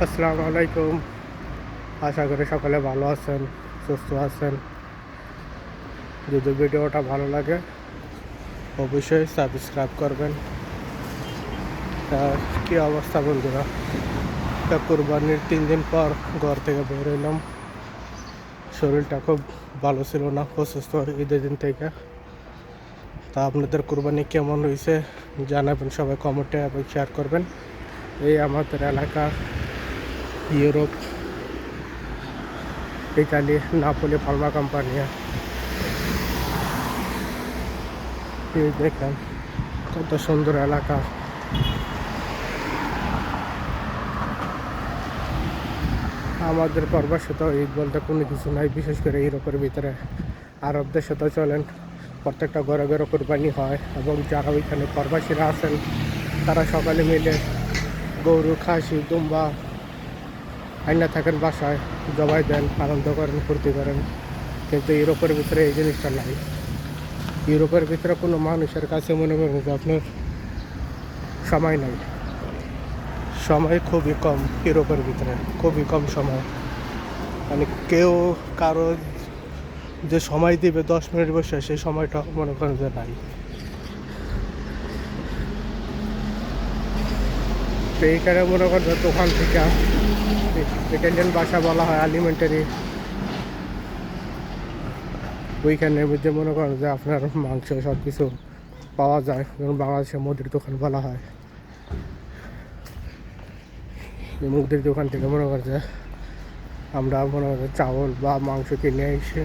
আসসালামু আলাইকুম। আশা করি সকলে ভালো আছেন, সুস্থ আছেন। যদি ভিডিওটা ভালো লাগে অবশ্যই সাবস্ক্রাইব করবেন। কী অবস্থা বন্ধুরা, কোরবানির 3 দিন পর ঘর থেকে বের হইলাম। শরীরটা খুব ভালো ছিল না, অসুস্থ ঈদের দিন থেকে। তা আপনাদের কোরবানি কেমন হয়েছে জানাবেন, সবাই কমেন্টে এবং শেয়ার করবেন। এই আমাদের এলাকা Europe, Italy, Napoli Pharma company. দেখেন কত সুন্দর এলাকা। আমাদের প্রবাসে তো ঈদ বলতে কোনো কিছু নাই, বিশেষ করে ইউরোপের ভিতরে। আরব দেশে তো চলেন প্রত্যেকটা ঘরে ঘরে কোরবানি হয়, এবং যারা ওইখানে প্রবাসীরা আছেন তারা সকালে মিলে গরু, খাসি, দুম্বা আইনা থাকেন, বাসায় জবাই দেন, আনন্দ করেন, ফুর্তি করেন। কিন্তু ইউরোপের ভিতরে এই জিনিসটা নাই। ইউরোপের ভিতরে কোনো মানুষের কাছে মনে করেন যে আপনার সময় নাই, সময় খুবই কম। ইউরোপের ভিতরে খুবই কম সময়, মানে কেউ কারো যে সময় দিবে 10 মিনিট বসে, সেই সময়টা মনে করেন যে নাই। তো এইখানে মনে করেন যে দোকান থেকে ইটালিয়ান ভাষা বলা হয় আলিমেন্টারি, ওইখানের মধ্যে মনে করেন যে আপনার মাংস সব কিছু পাওয়া যায়, যেমন বাংলাদেশে মুদির দোকান বলা হয়। এই মুদির দোকান থেকে মনে করেন যে আমরা মনে করেন চাউল বা মাংস কিনে এসে